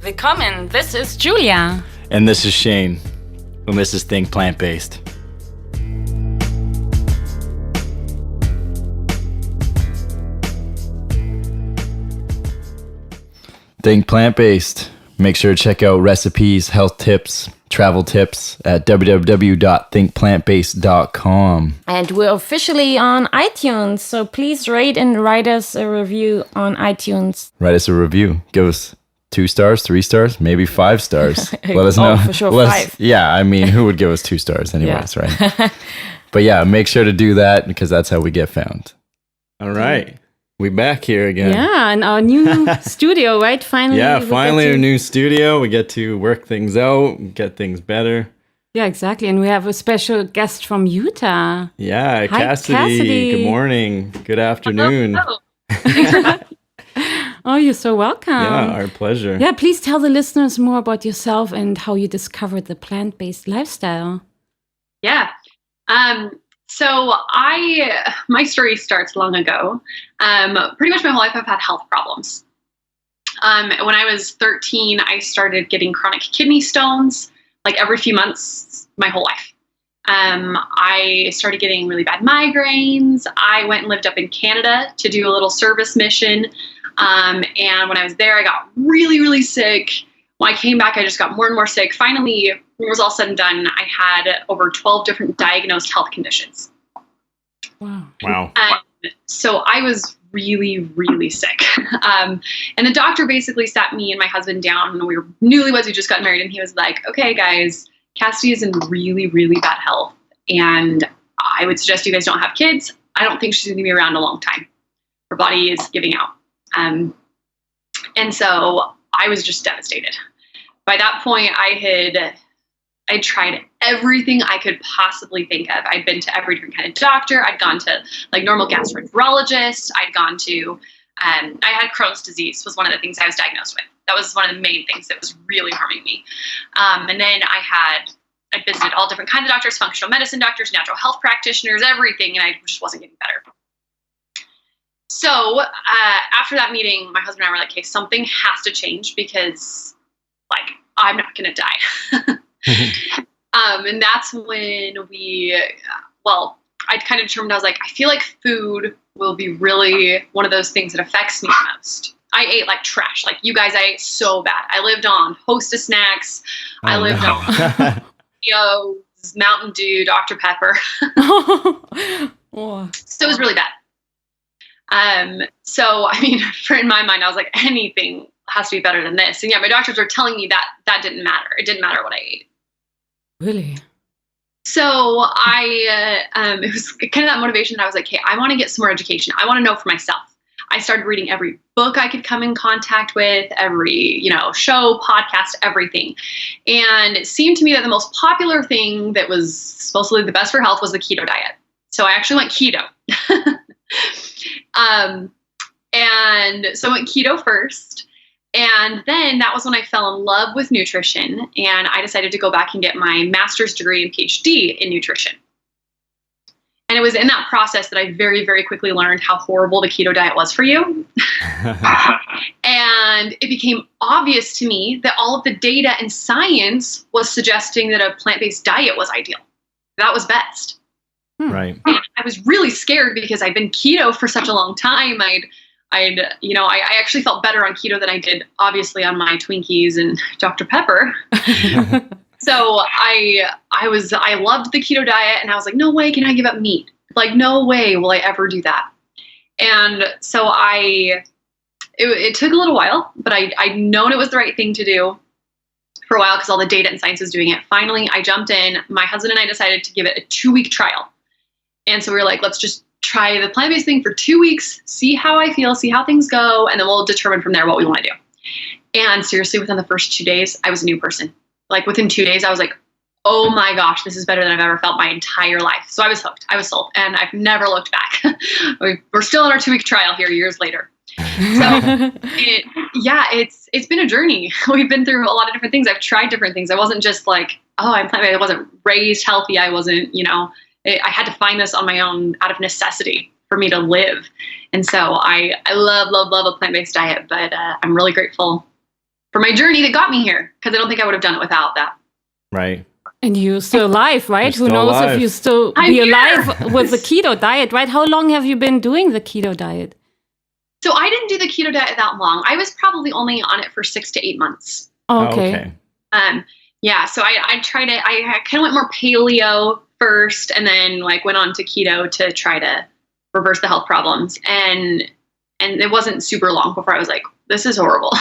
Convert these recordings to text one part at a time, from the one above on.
Willkommen, this is Julia. And this is Shane. And this is Think Plant-Based. Think Plant-Based. Make sure to check out recipes, health tips, travel tips at www.thinkplantbased.com. And we're officially on iTunes, so please rate and write us a review on iTunes. Write us a review. Give us 2 stars, 3 stars, maybe 5 stars. Let us know. For sure, 5. Yeah, I mean, who would give us 2 stars anyways, Yeah. right? But yeah, make sure to do that because that's how we get found. All right. We back here again. Yeah, in our new studio, right? Finally. Yeah, finally a new studio. We get to work things out, get things better. Yeah, exactly. And we have a special guest from Utah. Yeah, Hi, Cassidy. Good morning. Good afternoon. Hello. Thanks for having me. Oh, you're so welcome. Yeah, our pleasure. Yeah, please tell the listeners more about yourself and how you discovered the plant-based lifestyle. Yeah. So my story starts long ago. Pretty much my whole life I've had health problems. When I was 13, I started getting chronic kidney stones, like every few months, my whole life. I started getting really bad migraines. I went and lived up in Canada to do a little service mission. And when I was there, I got really, really sick. When I came back, I just got more and more sick. Finally, when it was all said and done, I had over 12 different diagnosed health conditions. Wow. So I was really, really sick. And the doctor basically sat me and my husband down, and we were newlyweds. We just got married, and he was like, okay, guys, Cassidy is in really, really bad health. And I would suggest you guys don't have kids. I don't think she's going to be around a long time. Her body is giving out. And so I was just devastated. By that point, I tried everything I could possibly think of. I'd been to every different kind of doctor. I'd gone to like normal gastroenterologist. I'd gone to, I had Crohn's disease was one of the things I was diagnosed with. That was one of the main things that was really harming me. And then I visited all different kinds of doctors, functional medicine doctors, natural health practitioners, everything. And I just wasn't getting better. So after that meeting, my husband and I were like, okay, something has to change because like, I'm not going to die. And that's when I kind of determined, I was like, I feel like food will be really one of those things that affects me the most. I ate like trash. Like you guys, I ate so bad. I lived on hostess snacks. I lived on Mountain Dew, Dr. Pepper. Oh. So it was really bad. So, I mean, in my mind, I was like, anything has to be better than this. And yeah, my doctors were telling me that didn't matter. It didn't matter what I ate. Really? So it was kind of that motivation that I was like, hey, I want to get some more education. I want to know for myself. I started reading every book I could come in contact with, every, show, podcast, everything. And it seemed to me that the most popular thing that was supposedly the best for health was the keto diet. So I actually went keto. And so I went keto first. And then that was when I fell in love with nutrition, and I decided to go back and get my master's degree and PhD in nutrition. And it was in that process that I very, very quickly learned how horrible the keto diet was for you. And it became obvious to me that all of the data and science was suggesting that a plant-based diet was ideal. That was best. Right. And I was really scared because I'd been keto for such a long time. I actually felt better on keto than I did, obviously, on my Twinkies and Dr. Pepper. So I loved the keto diet, and I was like, no way can I give up meat. Like, no way will I ever do that. And so it took a little while, but I'd known it was the right thing to do for a while because all the data and science was doing it. Finally, I jumped in. My husband and I decided to give it a 2-week trial. And so we were like, let's just try the plant-based thing for 2 weeks, see how I feel, see how things go, and then we'll determine from there what we want to do. And seriously, within the first 2 days, I was a new person. Like within 2 days, I was like, oh my gosh, this is better than I've ever felt my entire life. So I was hooked. I was sold, and I've never looked back. We're still in our 2-week trial here years later. So it's been a journey. We've been through a lot of different things. I've tried different things. I wasn't just like, oh, I'm plant-based. I wasn't raised healthy. I wasn't, I had to find this on my own out of necessity for me to live. And so I love a plant-based diet, but I'm really grateful for my journey that got me here, because I don't think I would have done it without that. Right. And you're still alive, right? You're Who still knows alive. if you still I'm be here. alive with the keto diet, right? How long have you been doing the keto diet? So I didn't do the keto diet that long. I was probably only on it for 6 to 8 months. Oh, okay. Yeah, so I tried it. I kind of went more paleo first, and then like went on to keto to try to reverse the health problems. And it wasn't super long before I was like, this is horrible.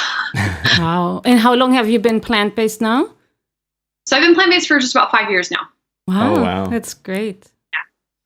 Wow. And how long have you been plant-based now? So I've been plant-based for just about 5 years now. Wow. Oh, wow. That's great. Yeah.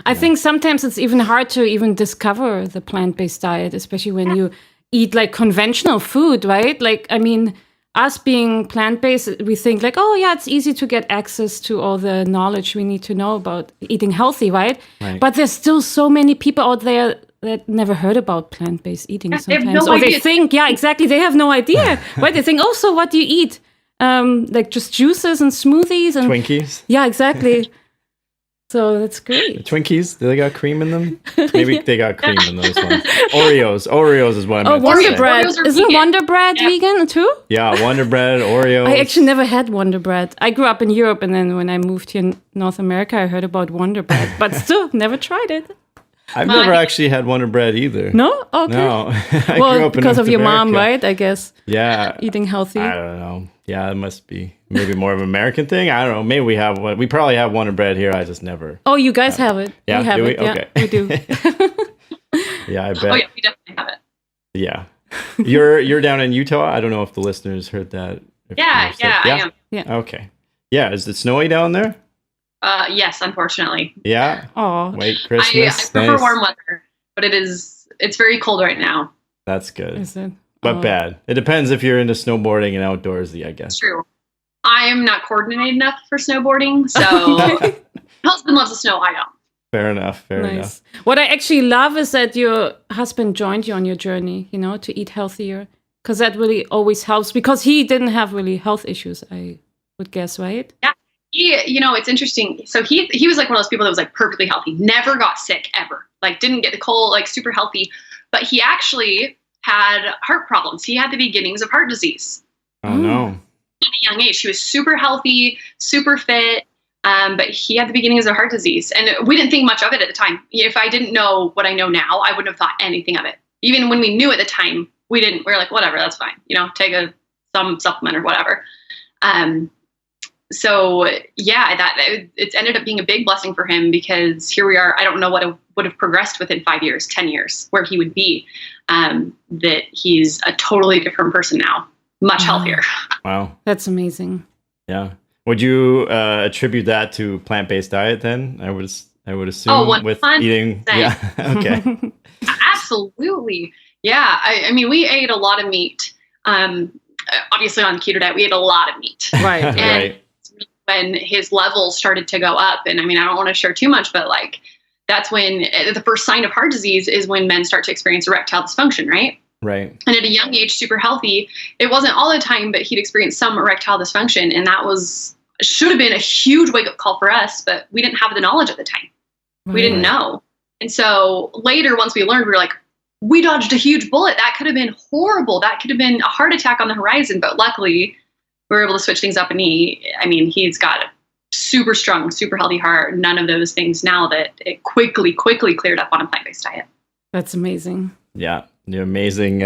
I think sometimes it's even hard to even discover the plant-based diet, especially when you eat like conventional food, right? Like, I mean, us being plant-based, we think like, oh yeah, it's easy to get access to all the knowledge we need to know about eating healthy, right? But there's still so many people out there that never heard about plant-based eating sometimes. They have no or they idea. think, yeah, exactly, they have no idea, right? They think, oh, so what do you eat? Like just juices and smoothies and Twinkies. yeah, exactly. So that's great. Twinkies, do they got cream in them? Maybe they got cream in those ones. Oreos is what I meant to Wonder say. Bread. Oreos are Isn't vegan. Wonder Bread vegan too? Yeah, Wonder Bread, Oreos. I actually never had Wonder Bread. I grew up in Europe, and then when I moved here in North America, I heard about Wonder Bread, but still never tried it. I've never actually had Wonder Bread either. No? Okay. No. I Well, grew up in because of North your mom, America. right? I guess. Yeah. Eating healthy. I don't know. Yeah, it must be maybe more of an American thing. I don't know. Maybe we have one. We probably have Wonder Bread here. I just never. Oh, you guys have it. Yeah, we have do we? it. Yeah, Okay. we do. Yeah, I bet. Oh yeah, we definitely have it. Yeah. You're down in Utah? I don't know if the listeners heard that. If Yeah, you know, I am. Yeah. Okay. Yeah, is it snowy down there? Yes, unfortunately. Yeah. Oh, Wait, I Christmas. prefer Nice. warm weather, but it's very cold right now. That's good. is it? But Oh. bad. It depends if you're into snowboarding and outdoorsy, I guess. It's true. I'm not coordinated enough for snowboarding, so my husband loves the snow. I don't. Fair enough. Fair enough. Nice. What I actually love is that your husband joined you on your journey, you know, to eat healthier. Because that really always helps. Because he didn't have really health issues, I would guess, right? Yeah. It's interesting. So he was like one of those people that was like perfectly healthy, never got sick ever, like didn't get the cold, like super healthy. But he actually had heart problems. He had the beginnings of heart disease Oh, no. at a young age. He was super healthy, super fit. But he had the beginnings of heart disease, and we didn't think much of it at the time. If I didn't know what I know now, I wouldn't have thought anything of it. Even when we knew at the time, we were like, whatever, that's fine. Take some supplement or whatever. So yeah, it's ended up being a big blessing for him, because here we are. I don't know what would have progressed within 5 years, 10 years, where he would be. That he's a totally different person now, much healthier. Wow. That's amazing. Yeah. Would you attribute that to plant-based diet then? I would assume with 100%. eating. Yeah. Okay. Absolutely. Yeah. I mean, we ate a lot of meat. Obviously on the keto diet, we ate a lot of meat. Right. And Right. when his levels started to go up, and I mean, I don't want to share too much, but like, that's when the first sign of heart disease is when men start to experience erectile dysfunction, right? Right. And at a young age, super healthy. It wasn't all the time, but he'd experienced some erectile dysfunction. And that should have been a huge wake up call for us, but we didn't have the knowledge at the time. We didn't know. And so later, once we learned, we were like, we dodged a huge bullet. That could have been horrible. That could have been a heart attack on the horizon. But luckily, we were able to switch things up. And he's got a super strong, super healthy heart. None of those things now that it quickly cleared up on a plant-based diet. That's amazing. Yeah. The amazing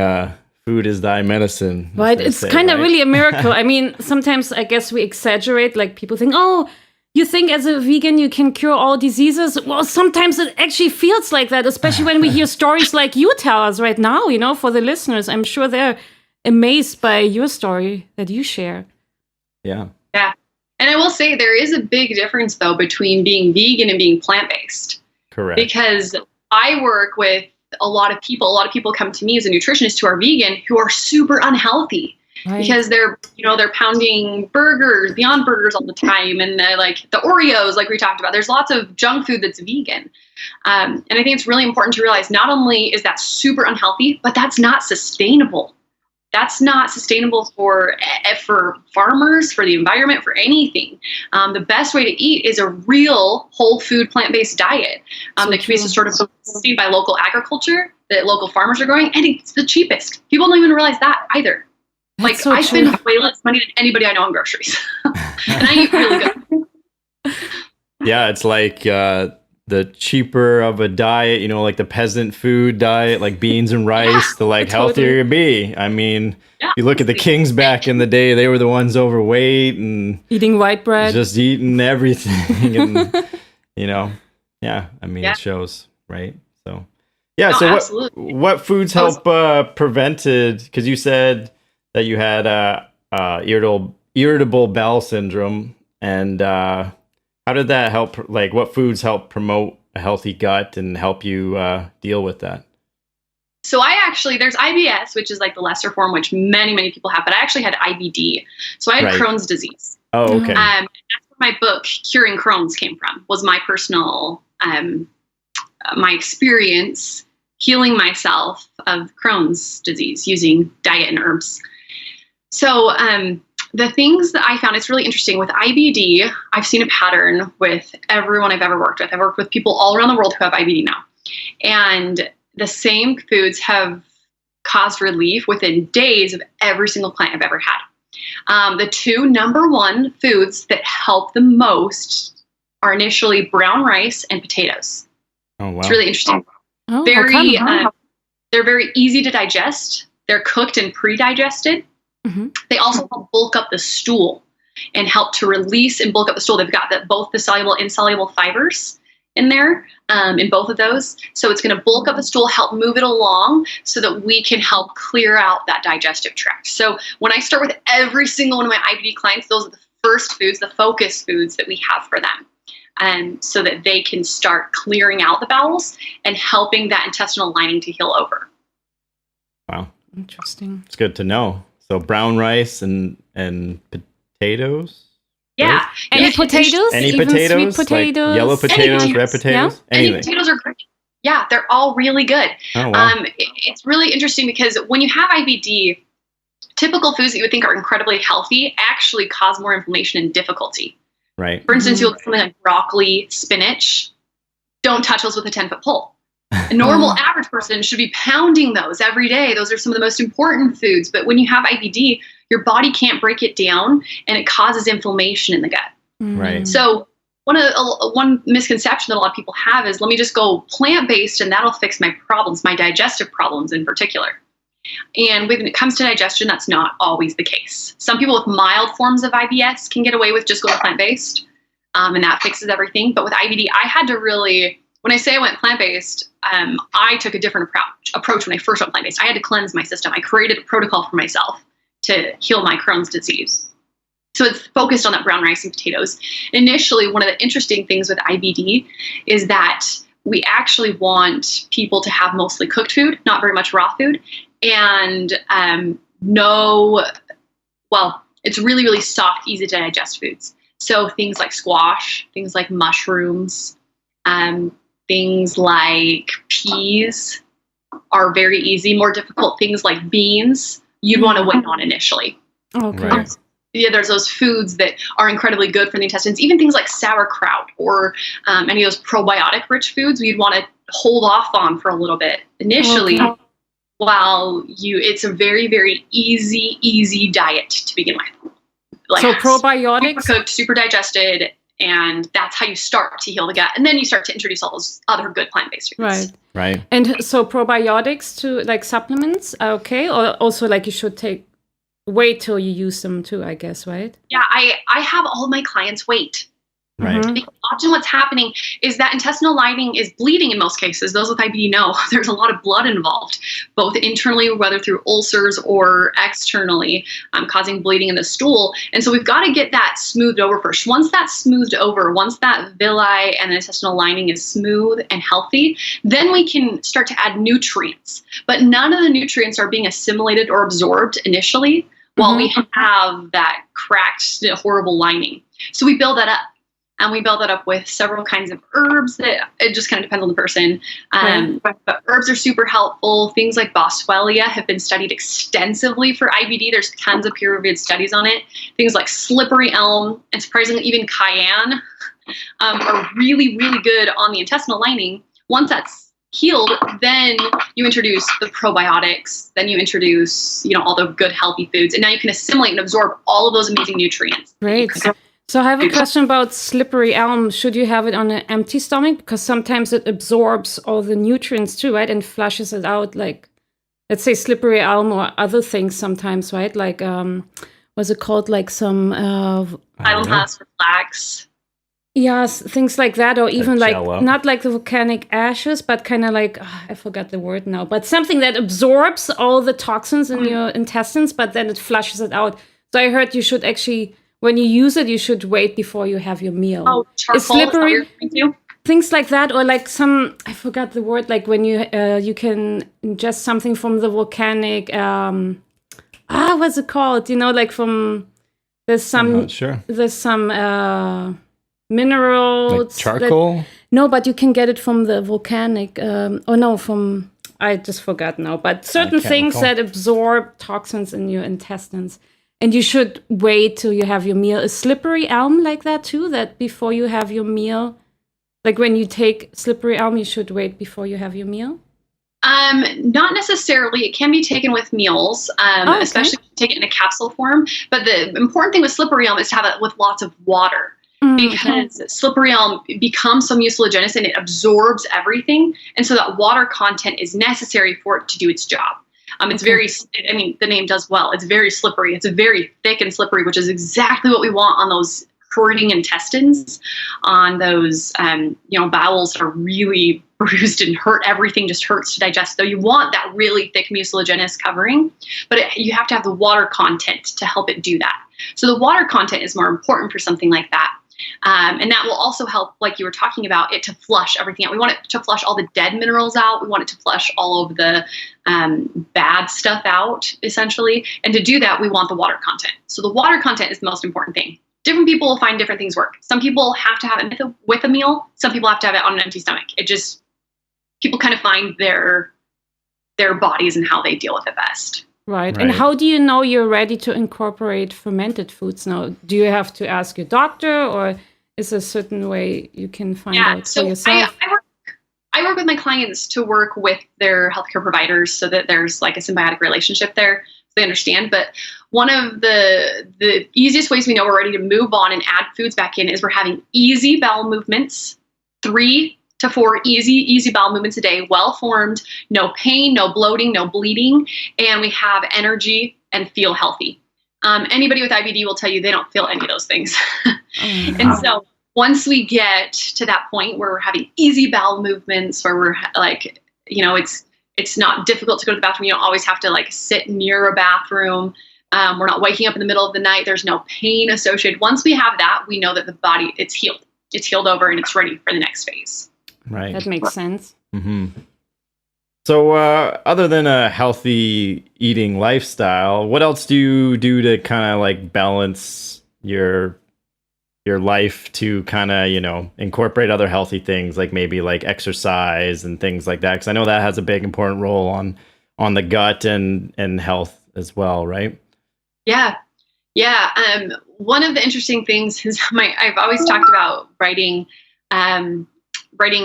food is thy medicine. as Right. they It's say, kind of right? really a miracle. I mean, sometimes I guess we exaggerate. Like people think, oh, you think as a vegan you can cure all diseases? Well, sometimes it actually feels like that, especially when we hear stories like you tell us right now, for the listeners. I'm sure they're amazed by your story that you share. Yeah. Yeah. And I will say there is a big difference, though, between being vegan and being plant-based. Correct. Because I work with a lot of people come to me as a nutritionist who are vegan, who are super unhealthy. Right. Because they're pounding burgers, Beyond Burgers all the time, and like the Oreos, like we talked about. There's lots of junk food that's vegan, and I think it's really important to realize not only is that super unhealthy, but that's not sustainable. That's not sustainable for farmers, for the environment, for anything. The best way to eat is a real whole food plant-based diet that can be sort of sustained by local agriculture that local farmers are growing, and it's the cheapest. People don't even realize that either. Like, so I true. spend way less money than anybody I know on groceries. And I eat really good. Yeah, it's like the cheaper of a diet, you know, like the peasant food diet, like beans and rice, the like healthier you be. I mean, you look at the kings back in the day, they were the ones overweight and Eating white bread. just eating everything. And, you know, yeah, I mean, it shows, right? So, yeah, No, so absolutely. what foods help prevented, because you said that you had irritable bowel syndrome, and how did that help? Like, what foods help promote a healthy gut and help you deal with that? So there's IBS, which is like the lesser form, which many people have, but I actually had IBD. So I had Crohn's disease. Oh, okay. That's where my book, Curing Crohn's, came from, was my personal, my experience healing myself of Crohn's disease using diet and herbs. So the things that I found, it's really interesting with IBD, I've seen a pattern with everyone I've ever worked with. I've worked with people all around the world who have IBD now. And the same foods have caused relief within days of every single client I've ever had. The two number one foods that help the most are initially brown rice and potatoes. Oh, wow. It's really interesting. Oh, They're very easy to digest. They're cooked and pre-digested. Mm-hmm. They also help bulk up the stool and help to release and bulk up the stool. They've got both the soluble and insoluble fibers in there, in both of those. So it's going to bulk up the stool, help move it along so that we can help clear out that digestive tract. So when I start with every single one of my IBD clients, those are the first foods, the focus foods that we have for them. So that they can start clearing out the bowels and helping that intestinal lining to heal over. Wow. Interesting. It's good to know. So brown rice and potatoes? Yeah. Right? Any potatoes? Any Even potatoes? sweet potatoes? Like yellow potatoes, Any red potatoes? Yeah? Any Anything. potatoes are great. Yeah, they're all really good. Oh, wow. It's really interesting because when you have IBD, typical foods that you would think are incredibly healthy actually cause more inflammation and difficulty. Right. For instance, you'll look at something like broccoli, spinach. Don't touch those with a 10-foot pole. A normal average person should be pounding those every day. Those are some of the most important foods. But when you have IBD, your body can't break it down and it causes inflammation in the gut. Right. So one misconception that a lot of people have is, let me just go plant-based and that'll fix my problems, my digestive problems in particular. And when it comes to digestion, that's not always the case. Some people with mild forms of IBS can get away with just going plant-based, and that fixes everything. But with IBD, I had to really, when I say I went plant-based, I took a different approach when I first went plant-based. I had to cleanse my system. I created a protocol for myself to heal my Crohn's disease. So it's focused on that brown rice and potatoes. Initially, one of the interesting things with IBD is that we actually want people to have mostly cooked food, not very much raw food, and it's really, really soft, easy to digest foods. So things like squash, things like mushrooms, things like peas are very easy. More difficult things like beans, you'd want to wait on initially. Okay. Right. Yeah, there's those foods that are incredibly good for the intestines. Even things like sauerkraut or any of those probiotic-rich foods, we'd want to hold off on for a little bit initially. Okay. It's a very, very easy diet to begin with. Like, So probiotics? super cooked, super digested, and that's how you start to heal the gut. And then you start to introduce all those other good plant-based foods. Right. Right. And so probiotics to like supplements are okay? Or also like you should wait till you use them too, I guess, right? Yeah, I have all my clients wait. Right. Mhm. Because often what's happening is that intestinal lining is bleeding in most cases. Those with IBD know there's a lot of blood involved, both internally, whether through ulcers or externally, causing bleeding in the stool. And so we've got to get that smoothed over first. Once that's smoothed over, once that villi and the intestinal lining is smooth and healthy, then we can start to add nutrients. But none of the nutrients are being assimilated or absorbed initially while we have that cracked, horrible lining. So we build that up. And we build that up with several kinds of herbs that it just kind of depends on the person. But herbs are super helpful. Things like boswellia have been studied extensively for IBD. There's tons of peer-reviewed studies on it. Things like slippery elm and surprisingly even cayenne are really, really good on the intestinal lining. Once that's healed, then you introduce the probiotics, then you introduce, all the good healthy foods, and now you can assimilate and absorb all of those amazing nutrients. Great. So I have a question about slippery elm. Should you have it on an empty stomach? Because sometimes it absorbs all the nutrients too, right? And flushes it out, like, let's say slippery elm or other things sometimes, right? Like, what's it called? Like some... Islandhouse or flax. Yes, things like that, or even like, jello. not like the volcanic ashes, but kind of like, I forgot the word now, but something that absorbs all the toxins in your intestines, but then it flushes it out. So I heard you should actually, when you use it, you should wait before you have your meal. Oh, charcoal, it's slippery. is that what you're referring to? Things like that, or like some, I forgot the word, like when you can ingest something from the volcanic, what's it called? Like from, I'm not sure. There's some minerals. Like charcoal? No, but you can get it from the volcanic, I just forgot now, but certain things that absorb toxins in your intestines. And you should wait till you have your meal. Is slippery elm like that too? That before you have your meal, like when you take slippery elm, you should wait before you have your meal? Not necessarily. It can be taken with meals, especially if you take it in a capsule form. But the important thing with slippery elm is to have it with lots of water. Because slippery elm becomes so mucilaginous and it absorbs everything. And so that water content is necessary for it to do its job. It's very, the name does well. It's very slippery. It's very thick and slippery, which is exactly what we want on those hurting intestines, on those, bowels that are really bruised and hurt. Everything just hurts to digest. So you want that really thick mucilaginous covering, but you have to have the water content to help it do that. So the water content is more important for something like that. And that will also help, like you were talking about, it to flush everything out. We want it to flush all the dead minerals out. We want it to flush all of the bad stuff out, essentially. And to do that, we want the water content. So the water content is the most important thing. Different people will find different things work. Some people have to have it with a meal. Some people have to have it on an empty stomach. People kind of find their bodies and how they deal with it best. Right. And how do you know you're ready to incorporate fermented foods now? Do you have to ask your doctor, or is there a certain way you can find out for yourself? I work with my clients to work with their healthcare providers so that there's like a symbiotic relationship there, so they understand. But one of the easiest ways we know we're ready to move on and add foods back in is we're having easy bowel movements, 3 to 4 easy bowel movements a day, well-formed, no pain, no bloating, no bleeding, and we have energy and feel healthy. Anybody with IBD will tell you they don't feel any of those things. And so once we get to that point where we're having easy bowel movements, where we're like, it's not difficult to go to the bathroom. You don't always have to like sit near a bathroom. We're not waking up in the middle of the night. There's no pain associated. Once we have that, we know that the body, it's healed. It's healed over and it's ready for the next phase. Right. That makes sense. Mm-hmm. So other than a healthy eating lifestyle, what else do you do to kind of like balance your life to kind of, incorporate other healthy things, like maybe like exercise and things like that? Because I know that has a big important role on the gut and health as well, right? Yeah. One of the interesting things is I've always talked about writing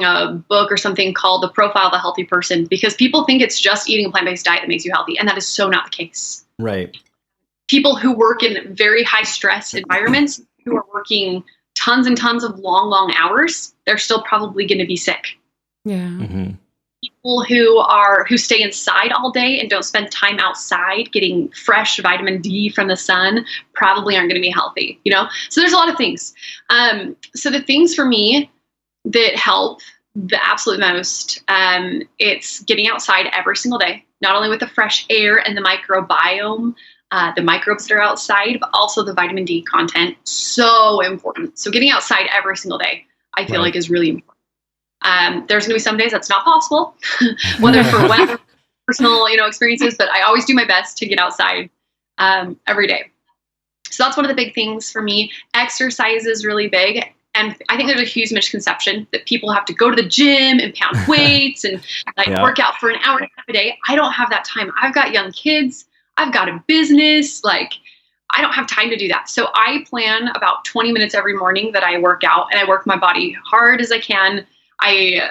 a book or something called The Profile of a Healthy Person, because people think it's just eating a plant-based diet that makes you healthy. And that is so not the case. Right. People who work in very high stress environments, who are working tons and tons of long hours, they're still probably going to be sick. Yeah. Mm-hmm. People who stay inside all day and don't spend time outside getting fresh vitamin D from the sun probably aren't going to be healthy, So there's a lot of things. So the things for me that help the absolute most, it's getting outside every single day, not only with the fresh air and the microbiome, the microbes that are outside, but also the vitamin D content. So important. So getting outside every single day, I feel like is really important. There's going to be some days that's not possible, whether for weather, personal, experiences, but I always do my best to get outside every day. So that's one of the big things for me. Exercise is really big. And I think there's a huge misconception that people have to go to the gym and pound weights and work out for an hour and a half a day. I don't have that time. I've got young kids. I've got a business. I don't have time to do that. So I plan about 20 minutes every morning that I work out, and I work my body hard as I can. I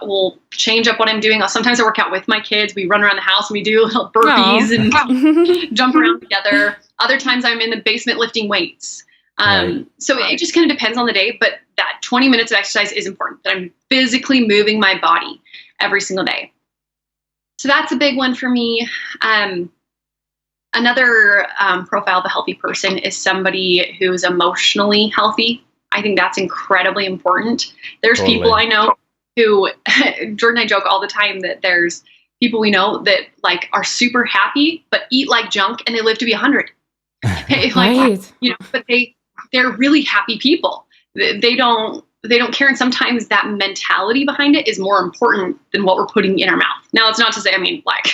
will change up what I'm doing. Sometimes I work out with my kids. We run around the house and we do little burpees and jump around together. Other times I'm in the basement lifting weights. So it just kind of depends on the day, but that 20 minutes of exercise is important, that I'm physically moving my body every single day. So that's a big one for me. Another profile of a healthy person is somebody who's emotionally healthy. I think that's incredibly important. There's people I know who, Jordan and I joke all the time that there's people we know that like are super happy, but eat like junk and they live to be 100. Like, you know, but they're really happy people. They don't care. And sometimes that mentality behind it is more important than what we're putting in our mouth. Now, it's not to say, I mean, like,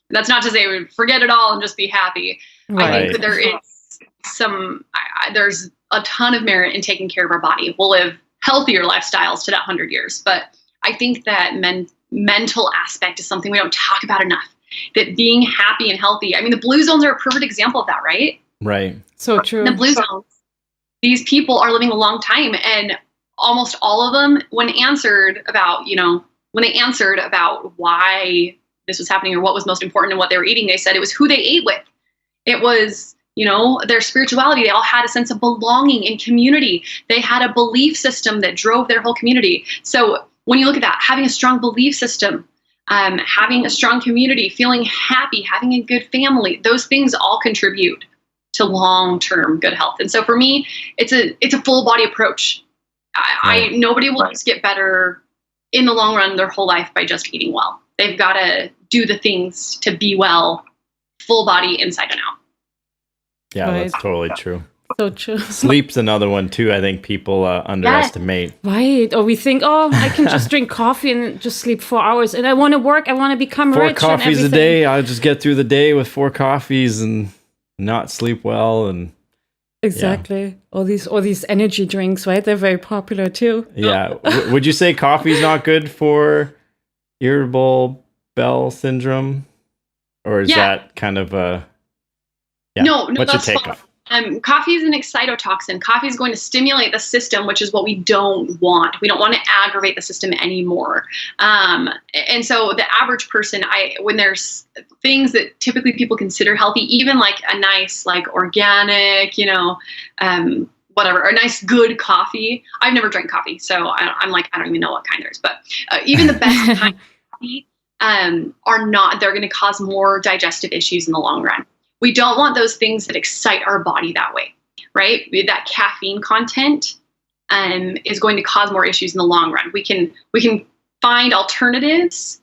that's not to say forget it all and just be happy. I think that there is there's a ton of merit in taking care of our body. We'll live healthier lifestyles to that 100 years. But I think that mental aspect is something we don't talk about enough. That being happy and healthy. I mean, the blue zones are a perfect example of that, right? Right. So true. The blue zones, these people are living a long time, and almost all of them, when they answered about why this was happening or what was most important and what they were eating, they said it was who they ate with. It was, you know, their spirituality. They all had a sense of belonging in community. They had a belief system that drove their whole community. So when you look at that, having a strong belief system, having a strong community, feeling happy, having a good family, those things all contribute to long-term good health. And so for me, it's a full body approach. Nobody will just get better in the long run their whole life by just eating well. They've got to do the things to be well, full body, inside and out. Yeah, that's totally true. So true. Sleep's another one too. I think people underestimate. Right. Or we think, oh, I can just drink coffee and just sleep 4 hours. And I want to work. I want to become rich. 4 coffees a day. I'll just get through the day with 4 coffees and not sleep well. And exactly. All these energy drinks, right? They're very popular too. Yeah. Would you say coffee's not good for irritable bowel syndrome, or is that kind of a No, what's that's your take false. on? Coffee is an excitotoxin. Coffee is going to stimulate the system, which is what we don't want. We don't want to aggravate the system anymore. And so the average person, when there's things that typically people consider healthy, even like a nice, like organic, you know, whatever, a nice good coffee. I've never drank coffee, so I'm like, I don't even know what kind there is. But even the best kind of coffee they're going to cause more digestive issues in the long run. We don't want those things that excite our body that way, right? That caffeine content is going to cause more issues in the long run. We can find alternatives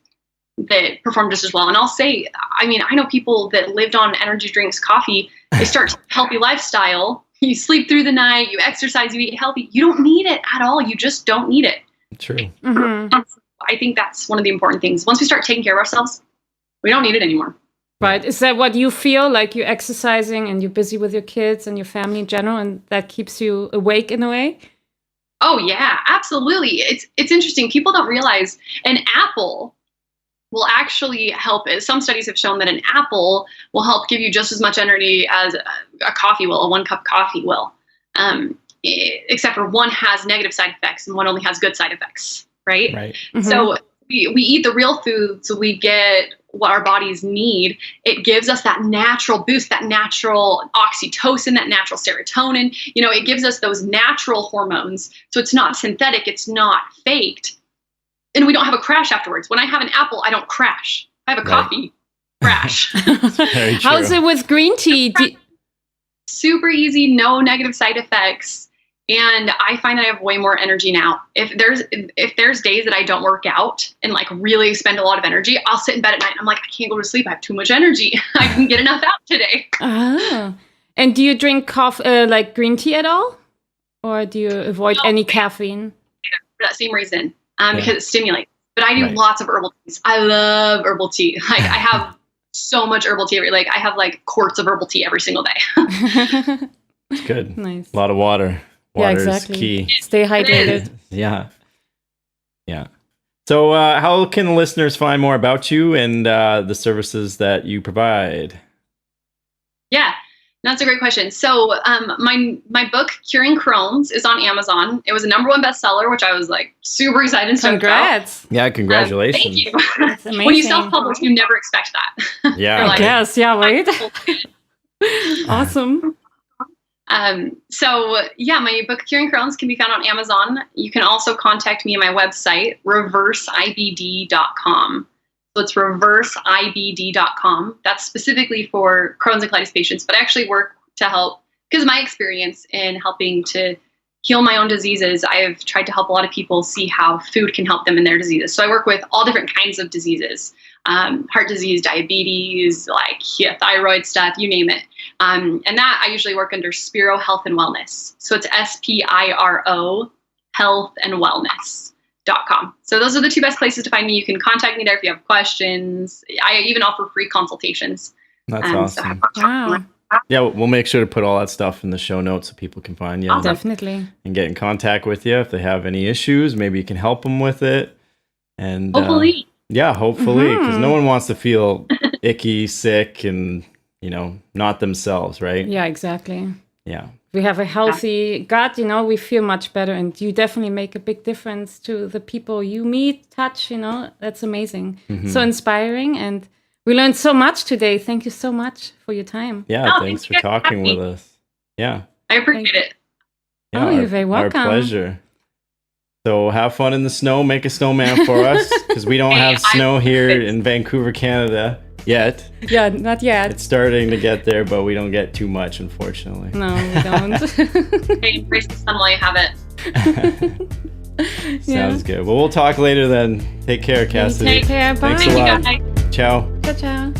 that perform just as well. And I'll say, I mean, I know people that lived on energy drinks, coffee, they start a healthy lifestyle. You sleep through the night, you exercise, you eat healthy. You don't need it at all. You just don't need it. True. Mm-hmm. I think that's one of the important things. Once we start taking care of ourselves, we don't need it anymore. Right. Is that what you feel, like you're exercising and you're busy with your kids and your family in general, and that keeps you awake in a way? Oh, yeah, absolutely. It's interesting. People don't realize an apple will actually help. Some studies have shown that an apple will help give you just as much energy as a coffee will, a 1 cup coffee will, except for one has negative side effects and one only has good side effects, right? Mm-hmm. So we eat the real food, so we get what our bodies need. It gives us that natural boost, that natural oxytocin, that natural serotonin. You know, it gives us those natural hormones. So it's not synthetic, it's not faked. And we don't have a crash afterwards. When I have an apple, I don't crash. I have a coffee, crash. Very true. How's it with green tea? Super easy, no negative side effects. And I find that I have way more energy now. If there's days that I don't work out and like really spend a lot of energy, I'll sit in bed at night and I'm like, I can't go to sleep. I have too much energy. I didn't get enough out today. Ah. And do you drink coffee, like green tea at all? Or do you avoid any caffeine? For that same reason, because it stimulates. But I do lots of herbal teas. I love herbal tea. Like I have so much herbal tea. Like I have like quarts of herbal tea every single day. It's good. Nice. A lot of water. Water is key. Stay hydrated. Yeah. So how can listeners find more about you and the services that you provide? Yeah. That's a great question. So my book, Curing Crohn's, is on Amazon. It was a #1 bestseller, which I was like super excited and stoked about. Congrats. Yeah, congratulations. Thank you. That's amazing. When you self-publish, you never expect that. Yeah. You're I like, guess. Yeah, right? Awesome. So yeah, my book Curing Crohn's can be found on Amazon. You can also contact me on my website, reverseibd.com. So it's reverseibd.com. That's specifically for Crohn's and colitis patients, but I actually work to help, because my experience in helping to heal my own diseases, I have tried to help a lot of people see how food can help them in their diseases. So I work with all different kinds of diseases, heart disease, diabetes, like thyroid stuff, you name it. And that I usually work under Spiro Health and Wellness. So it's SPIRO Health and Wellness.com. So those are the 2 best places to find me. You can contact me there if you have questions. I even offer free consultations. That's awesome. Wow. Yeah, we'll make sure to put all that stuff in the show notes so people can find you. Definitely. And get in contact with you if they have any issues. Maybe you can help them with it. And Hopefully. Hopefully, because no one wants to feel icky, sick, and not themselves, right? Yeah, exactly. Yeah. We have a healthy gut, we feel much better, and you definitely make a big difference to the people you meet, touch, that's amazing. So inspiring, and we learned so much today. Thank you so much for your time. Yeah, thanks for talking with us. Yeah. I appreciate it. Yeah, you're very welcome. Our pleasure. So have fun in the snow. Make a snowman for us, because we don't have snow here in Vancouver, Canada yet. Yeah, not yet. It's starting to get there, but we don't get too much, unfortunately. No, we don't. Hey, embrace the sun while you have it. Sounds good. Well, we'll talk later then. Take care, Cassidy. Take care. Bye. Thanks a lot. Bye. Ciao. Ciao, ciao.